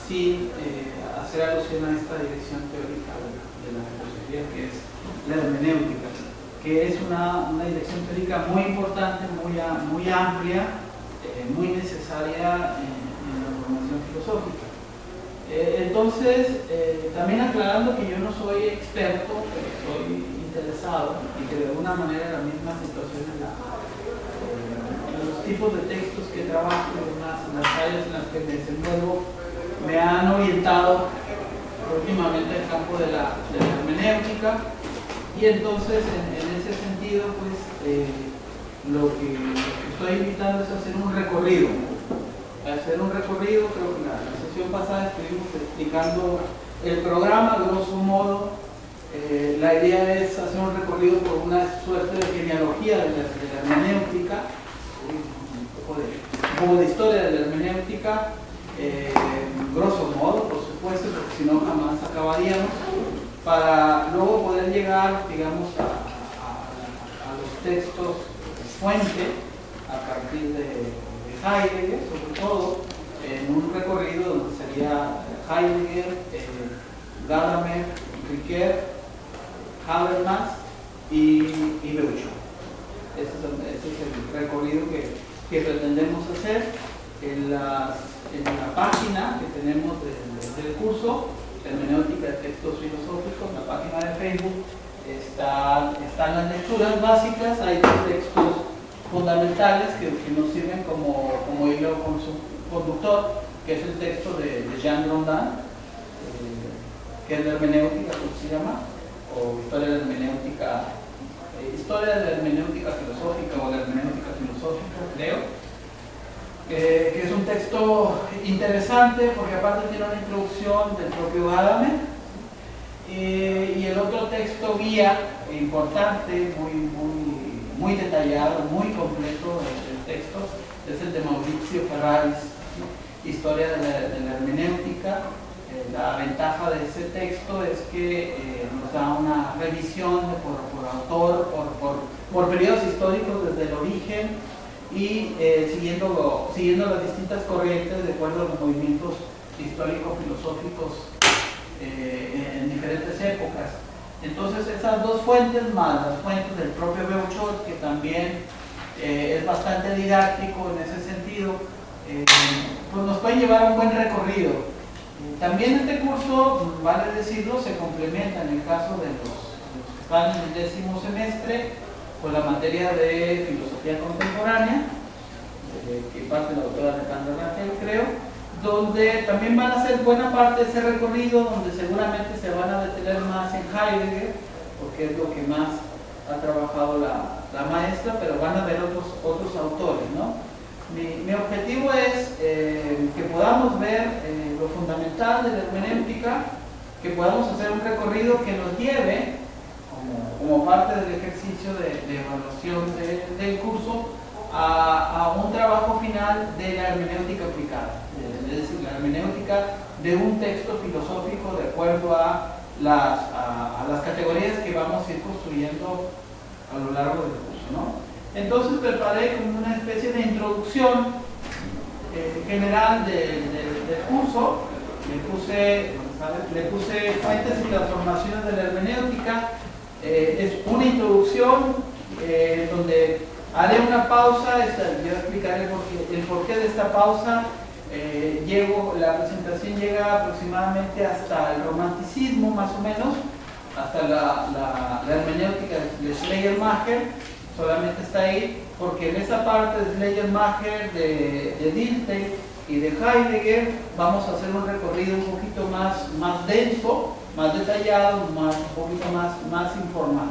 sin hacer alusión a esta dirección teórica de la filosofía, que es la hermenéutica, que es una dirección teórica muy importante, muy amplia, muy necesaria en la formación filosófica. Entonces, también aclarando que yo no soy experto, pero soy interesado y que de alguna manera la misma situación en los tipos de textos que trabajo, en las áreas en las que me desenvuelvo, me han orientado últimamente al campo de la hermenéutica, y entonces en ese sentido pues lo que estoy invitando es a hacer un recorrido. Creo que la sesión pasada estuvimos explicando el programa, grosso modo. La idea es hacer un recorrido por una suerte de genealogía de la hermenéutica, un poco de historia de la hermenéutica, grosso modo, por supuesto, porque si no jamás acabaríamos, para luego poder llegar, digamos, a los textos fuente a partir de Heidegger, sobre todo, en un recorrido donde sería Heidegger, Gadamer, Ricoeur, Habermas y Beuchat. Ese es el recorrido que pretendemos hacer. En la página que tenemos del curso, Hermenéutica de Textos Filosóficos, en la página de Facebook, están las lecturas básicas. Hay dos textos fundamentales que nos sirven como hilo conductor, que es el texto de Jean Grondin, que es la hermenéutica, como se llama, o historia de la hermenéutica filosófica, o la hermenéutica filosófica, creo, que es un texto interesante porque aparte tiene una introducción del propio Gadamer, y el otro texto guía importante, muy detallado, muy completo el texto, es el de Maurizio Ferraris, Historia de la hermenéutica. La ventaja de ese texto es que nos da una revisión por autor, por periodos históricos desde el origen, y siguiendo las distintas corrientes de acuerdo a los movimientos histórico-filosóficos en diferentes épocas. Entonces esas dos fuentes, más las fuentes del propio Beuchat, que también es bastante didáctico en ese sentido, pues nos pueden llevar a un buen recorrido. También este curso, vale decirlo, se complementa en el caso de los que están en el 10º semestre con la materia de filosofía contemporánea, que parte la doctora Alejandra Rangel, creo, donde también van a hacer buena parte de ese recorrido, donde seguramente se van a detener más en Heidegger, porque es lo que más ha trabajado la maestra, pero van a ver otros autores, ¿no? Mi objetivo es que podamos ver lo fundamental de la hermenéutica, que podamos hacer un recorrido que nos lleve, como parte del ejercicio de evaluación del curso, a un trabajo final de la hermenéutica aplicada, es decir, la hermenéutica de un texto filosófico de acuerdo a las categorías que vamos a ir construyendo a lo largo del curso, ¿no? Entonces preparé como una especie de introducción general del curso. Le puse fuentes y transformaciones de la hermenéutica. Es una introducción donde haré una pausa. Yo explicaré el porqué de esta pausa. La presentación llega aproximadamente hasta el romanticismo, más o menos, hasta la hermenéutica de Schleiermacher. Solamente está ahí porque en esa parte de Schleiermacher, de Dilthey y de Heidegger vamos a hacer un recorrido un poquito más denso, más detallado, un poquito más informal.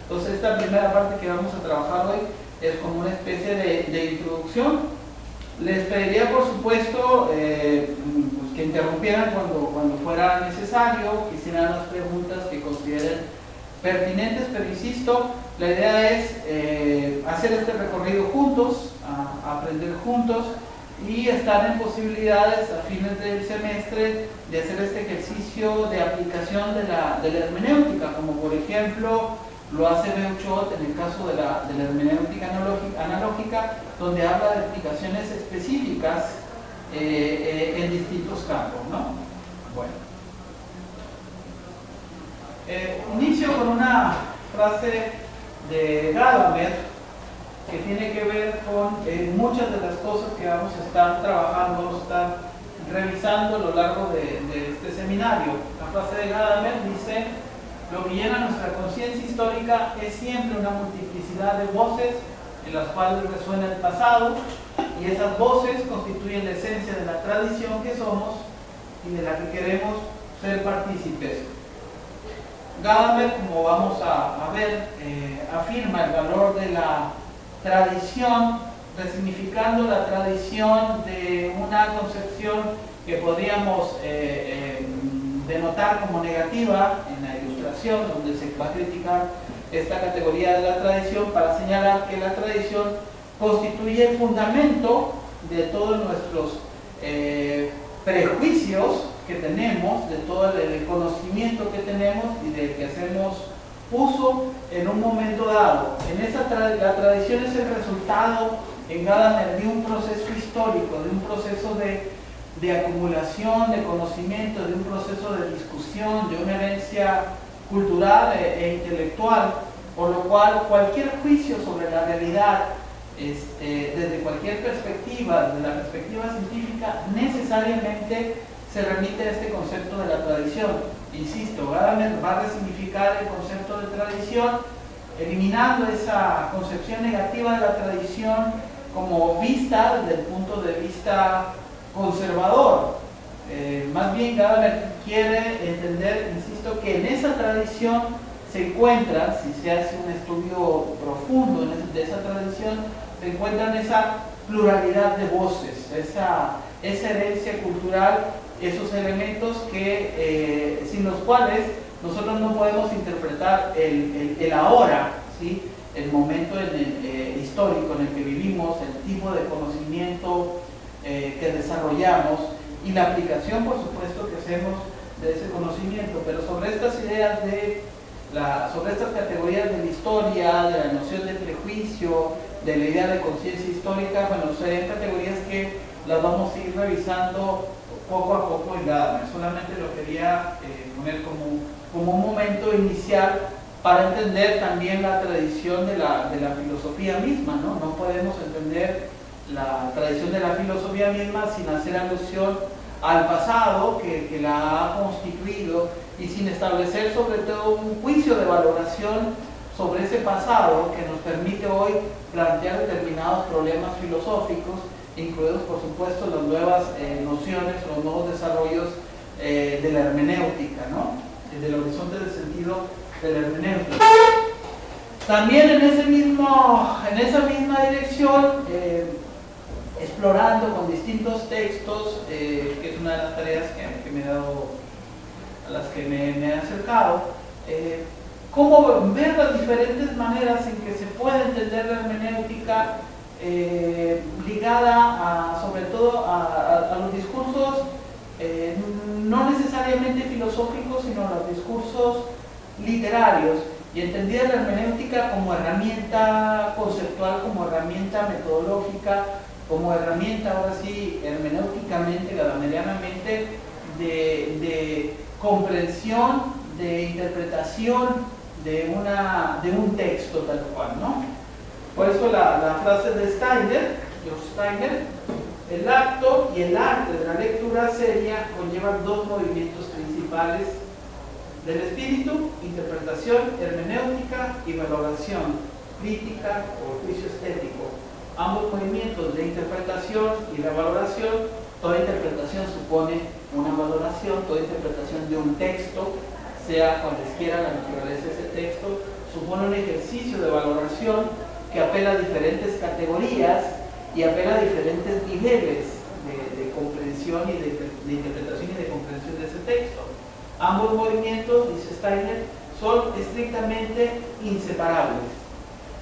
Entonces esta primera parte que vamos a trabajar hoy es como una especie de introducción. Les pediría por supuesto pues que interrumpieran cuando fuera necesario, que hicieran las preguntas que consideren pertinentes, pero insisto, la idea es hacer este recorrido juntos, aprender juntos y estar en posibilidades a fines del semestre de hacer este ejercicio de aplicación de la hermenéutica, como por ejemplo lo hace Beuchat en el caso de la hermenéutica analógica, donde habla de aplicaciones específicas en distintos campos, ¿no? con una frase de Gadamer que tiene que ver con muchas de las cosas que vamos a estar trabajando, vamos a estar revisando a lo largo de este seminario. La frase de Gadamer dice: lo que llena nuestra conciencia histórica es siempre una multiplicidad de voces en las cuales resuena el pasado, y esas voces constituyen la esencia de la tradición que somos y de la que queremos ser partícipes. Gadamer, como vamos a ver, afirma el valor de la tradición, resignificando la tradición de una concepción que podríamos denotar como negativa en la ilustración, donde se va a criticar esta categoría de la tradición para señalar que la tradición constituye el fundamento de todos nuestros prejuicios que tenemos, de todo el conocimiento que tenemos y del que hacemos uso en un momento dado. La tradición es el resultado en Gadamer de un proceso histórico, de un proceso de acumulación de conocimiento, de un proceso de discusión, de una herencia cultural e intelectual, por lo cual cualquier juicio sobre la realidad, desde cualquier perspectiva, desde la perspectiva científica, necesariamente se remite a este concepto de la tradición. Insisto, Gadamer va a resignificar el concepto de tradición, eliminando esa concepción negativa de la tradición como vista desde el punto de vista conservador. Más bien, Gadamer quiere entender, insisto, que en esa tradición se encuentran, si se hace un estudio profundo de esa tradición, se encuentran esa pluralidad de voces, esa herencia cultural, esos elementos que, sin los cuales nosotros no podemos interpretar el ahora, ¿sí? El momento histórico en el que vivimos, el tipo de conocimiento que desarrollamos y la aplicación, por supuesto, que hacemos de ese conocimiento. Pero sobre estas ideas sobre estas categorías de la historia, de la noción de prejuicio, de la idea de conciencia histórica, bueno, serían categorías que las vamos a ir revisando poco a poco en Gadamer. Solamente lo quería poner como un momento inicial para entender también la tradición de la filosofía misma, ¿no? No podemos entender la tradición de la filosofía misma sin hacer alusión al pasado que la ha constituido y sin establecer sobre todo un juicio de valoración sobre ese pasado que nos permite hoy plantear determinados problemas filosóficos, incluidos por supuesto las nuevas nociones, los nuevos desarrollos de la hermenéutica, ¿no? Del horizonte del sentido de la hermenéutica. También en esa misma dirección, explorando con distintos textos, que es una de las tareas a las que me he acercado, cómo ver las diferentes maneras en que se puede entender la hermenéutica ligada sobre todo a los discursos no necesariamente filosóficos, sino a los discursos literarios, y entendida la hermenéutica como herramienta conceptual, como herramienta metodológica, como herramienta, ahora sí, hermenéuticamente, gadamerianamente, de comprensión, de interpretación de un texto tal cual, ¿no? Por eso la frase de George Steiner, el acto y el arte de la lectura seria conllevan dos movimientos principales del espíritu: interpretación, hermenéutica, y valoración, crítica o juicio estético. Ambos movimientos de interpretación y la valoración, toda interpretación supone una valoración, toda interpretación de un texto, sea cualesquiera la naturaleza de ese texto, supone un ejercicio de valoración que apela a diferentes categorías y apela a diferentes niveles de comprensión y de interpretación y de comprensión de ese texto. Ambos movimientos, dice Steiner, son estrictamente inseparables.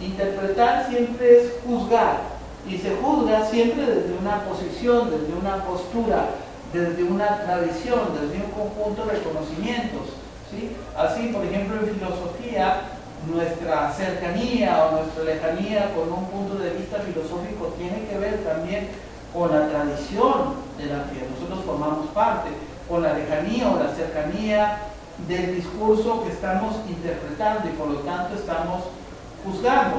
Interpretar siempre es juzgar, y se juzga siempre desde una posición, desde una postura, desde una tradición, desde un conjunto de conocimientos, ¿sí? Así, por ejemplo, en filosofía, nuestra cercanía o nuestra lejanía con un punto de vista filosófico tiene que ver también con la tradición de la que nosotros formamos parte, con la lejanía o la cercanía del discurso que estamos interpretando y por lo tanto estamos juzgando.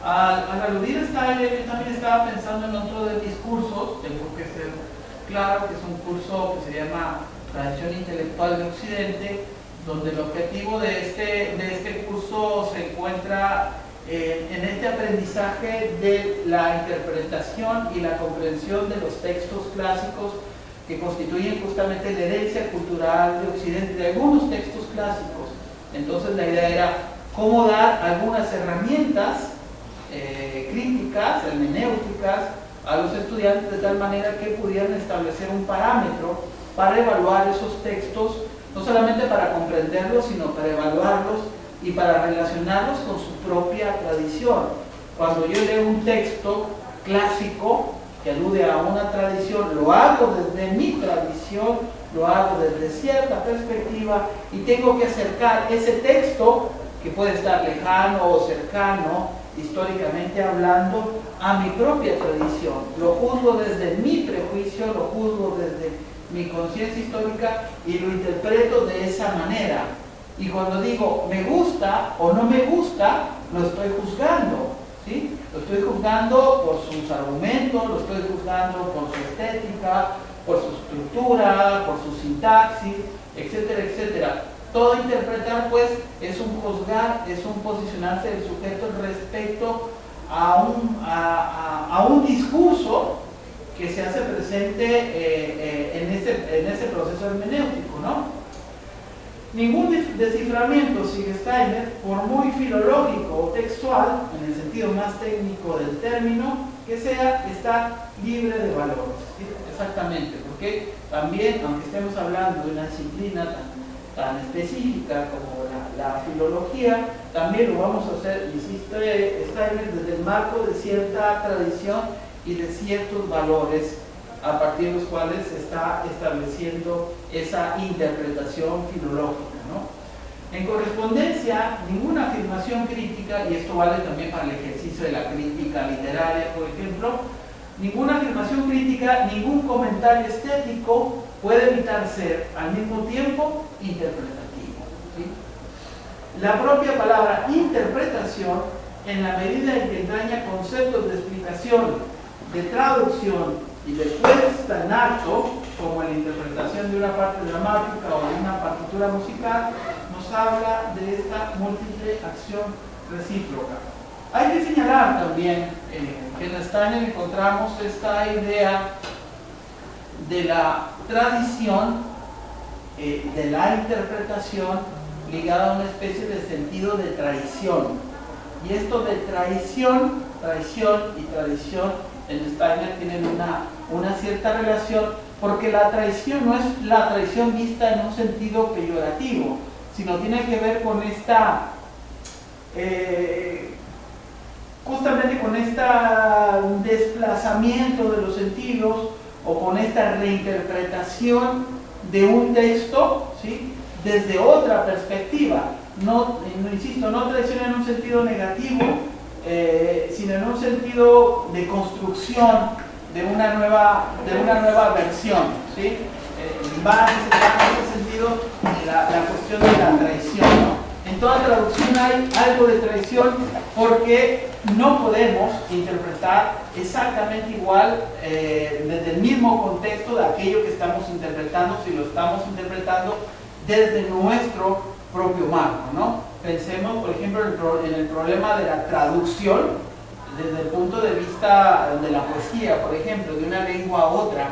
Al aludir a Steiner, yo también estaba pensando en otro de mis cursos, tengo que ser claro que es un curso que se llama Tradición Intelectual de Occidente, donde el objetivo de este curso se encuentra en este aprendizaje de la interpretación y la comprensión de los textos clásicos que constituyen justamente la herencia cultural de Occidente, de algunos textos clásicos. Entonces la idea era cómo dar algunas herramientas críticas, hermenéuticas, a los estudiantes de tal manera que pudieran establecer un parámetro para evaluar esos textos, no solamente para comprenderlos, sino para evaluarlos y para relacionarlos con su propia tradición. Cuando yo leo un texto clásico que alude a una tradición, lo hago desde mi tradición, lo hago desde cierta perspectiva y tengo que acercar ese texto, que puede estar lejano o cercano, históricamente hablando, a mi propia tradición. Lo juzgo desde mi prejuicio, lo juzgo desde mi conciencia histórica y lo interpreto de esa manera. Y cuando digo me gusta o no me gusta, lo estoy juzgando, ¿sí? Lo estoy juzgando por sus argumentos, lo estoy juzgando por su estética, por su estructura, por su sintaxis, etcétera, etcétera. Todo interpretar, pues, es un juzgar, es un posicionarse del sujeto respecto a un discurso que se hace presente en ese proceso hermenéutico, ¿no? Ningún desciframiento, sigue Steiner, por muy filológico o textual, en el sentido más técnico del término, que sea, está libre de valores. ¿Sí? Exactamente, porque también, aunque estemos hablando de una disciplina tan específica como la filología, también lo vamos a hacer, insiste Steiner, desde el marco de cierta tradición y de ciertos valores a partir de los cuales se está estableciendo esa interpretación filológica, ¿no? En correspondencia, ninguna afirmación crítica, y esto vale también para el ejercicio de la crítica literaria, por ejemplo, ninguna afirmación crítica, ningún comentario estético puede evitar ser al mismo tiempo interpretativo, ¿sí? La propia palabra interpretación, en la medida en que entraña conceptos de explicación, de traducción y de puesta en acto, como la interpretación de una parte dramática o de una partitura musical, nos habla de esta múltiple acción recíproca. Hay que señalar también que en Steiner encontramos esta idea de la tradición, de la interpretación ligada a una especie de sentido de traición. Y esto de traición y tradición en Steiner tienen una cierta relación, porque la traición no es la traición vista en un sentido peyorativo, sino tiene que ver con esta, justamente con este desplazamiento de los sentidos o con esta reinterpretación de un texto, ¿sí?, desde otra perspectiva. No, insisto, no traición en un sentido negativo, sino en un sentido de construcción de una nueva versión, ¿sí? Va en ese sentido la cuestión de la traición, ¿no? En toda traducción hay algo de traición porque no podemos interpretar exactamente igual desde el mismo contexto de aquello que estamos interpretando si lo estamos interpretando desde nuestro propio marco, ¿no? Pensemos, por ejemplo, en el problema de la traducción desde el punto de vista de la poesía, por ejemplo, de una lengua a otra,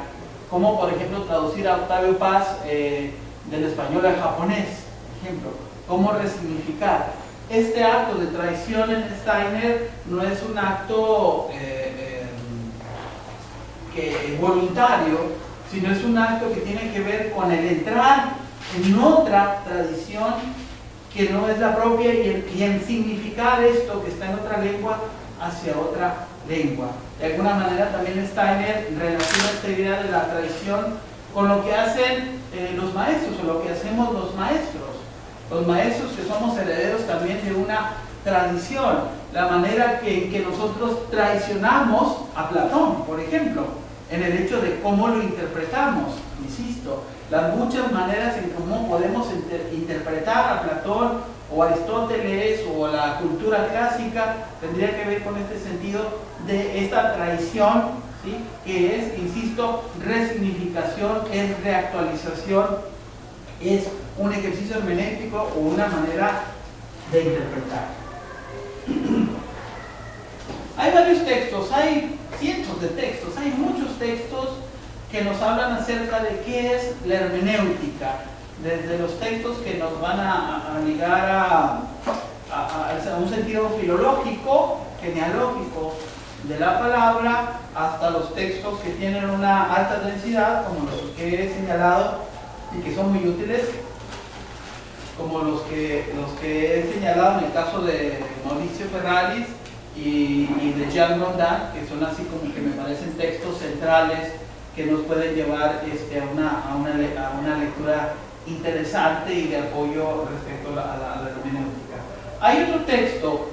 como por ejemplo traducir a Octavio Paz del español al japonés, por ejemplo, cómo resignificar. Este acto de traición en Steiner no es un acto voluntario, sino es un acto que tiene que ver con el entrar en otra tradición que no es la propia y en significar esto que está en otra lengua hacia otra lengua. De alguna manera también Steiner relaciona esta idea de la tradición con lo que hacen los maestros o lo que hacemos los maestros. Los maestros que somos herederos también de una tradición, la manera que nosotros traicionamos a Platón, por ejemplo, en el hecho de cómo lo interpretamos. insisto, las muchas maneras en cómo podemos interpretar a Platón o Aristóteles o la cultura clásica tendría que ver con este sentido de esta traición, ¿sí? Que es, insisto, resignificación, es reactualización, es un ejercicio hermenéutico o una manera de interpretar. Hay varios textos, hay cientos de textos, hay muchos textos que nos hablan acerca de qué es la hermenéutica, desde los textos que nos van a ligar a un sentido filológico, genealógico de la palabra, hasta los textos que tienen una alta densidad, como los que he señalado y que son muy útiles, como los que he señalado en el caso de Mauricio Ferraris y de Jean Grondin, que son así como que me parecen textos centrales que nos pueden llevar a una lectura interesante y de apoyo respecto a la hermenéutica. Hay otro texto.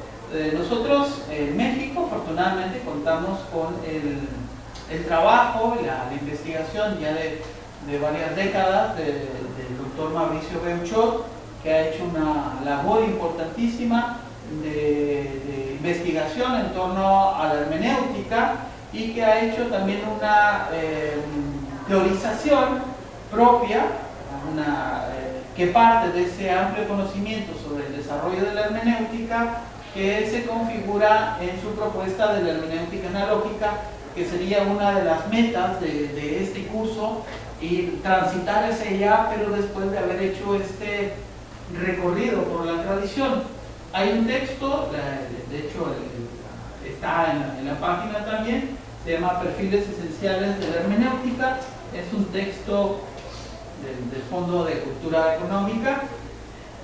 Nosotros en México, afortunadamente, contamos con el trabajo y la investigación ya de varias décadas del doctor Mauricio Beuchot, que ha hecho una labor importantísima de investigación en torno a la hermenéutica y que ha hecho también una teorización propia, que parte de ese amplio conocimiento sobre el desarrollo de la hermenéutica, que se configura en su propuesta de la hermenéutica analógica, que sería una de las metas de este curso, y transitar hacia ella, pero después de haber hecho este recorrido por la tradición. Hay un texto, de hecho está en la página también, se llama Perfiles Esenciales de la Hermenéutica, es un texto del Fondo de Cultura Económica,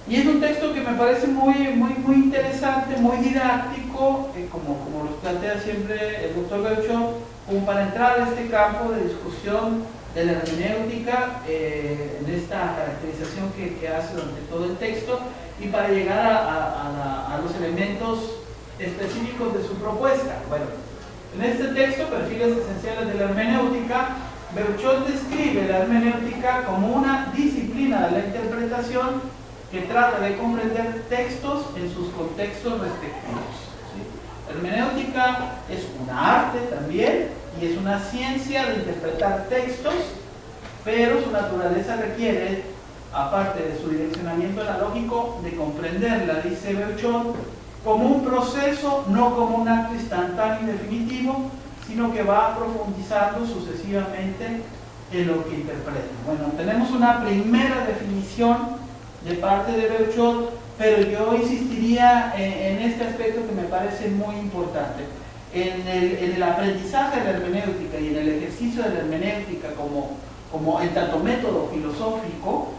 y es un texto que me parece muy interesante, muy didáctico, como los plantea siempre el doctor Beuchot, como para entrar a este campo de discusión de la hermenéutica, en esta caracterización que hace durante todo el texto, y para llegar a los elementos específicos de su propuesta. Bueno, en este texto, Perfiles Esenciales de la Hermenéutica, Beuchot describe la hermenéutica como una disciplina de la interpretación que trata de comprender textos en sus contextos respectivos. ¿Sí? La hermenéutica es una arte también y es una ciencia de interpretar textos, pero su naturaleza requiere, aparte de su direccionamiento analógico, de comprenderla, dice Beuchot, como un proceso, no como un acto instantáneo y definitivo, sino que va profundizando sucesivamente en lo que interpreta. Bueno, tenemos una primera definición de parte de Beuchot, pero yo insistiría en este aspecto que me parece muy importante. En el aprendizaje de la hermenéutica y en el ejercicio de la hermenéutica como en tanto método filosófico,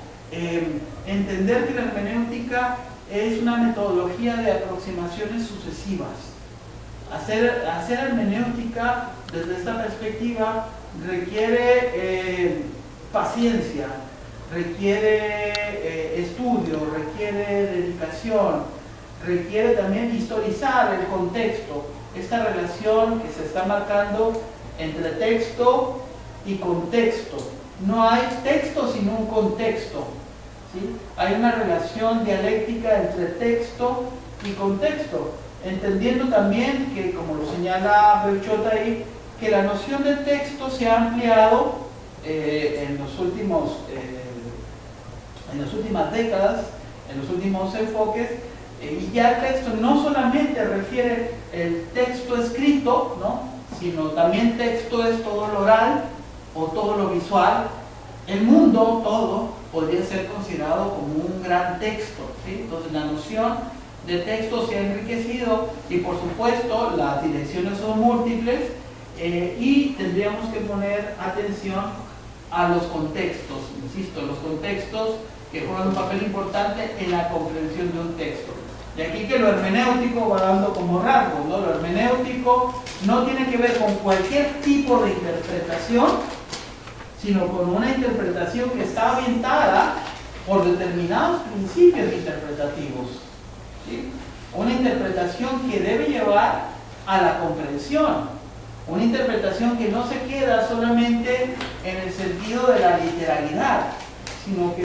entender que la hermenéutica es una metodología de aproximaciones sucesivas. Hacer hermenéutica desde esta perspectiva requiere paciencia, requiere estudio, requiere dedicación, requiere también historizar el contexto, esta relación que se está marcando entre texto y contexto. No hay texto sin un contexto, ¿sí? Hay una relación dialéctica entre texto y contexto, entendiendo también que, como lo señala Beuchot ahí, que la noción de texto se ha ampliado en las últimas décadas, en los últimos enfoques, y ya el texto no solamente refiere el texto escrito, ¿no?, sino también texto es todo lo oral o todo lo visual. El mundo todo podría ser considerado como un gran texto, ¿sí? Entonces la noción de texto se ha enriquecido y por supuesto las direcciones son múltiples, y tendríamos que poner atención a los contextos, insisto, los contextos que juegan un papel importante en la comprensión de un texto. Y aquí que lo hermenéutico va dando como rasgos, ¿no? Lo hermenéutico no tiene que ver con cualquier tipo de interpretación, sino con una interpretación que está orientada por determinados principios interpretativos, ¿sí? Una interpretación que debe llevar a la comprensión, una interpretación que no se queda solamente en el sentido de la literalidad, sino que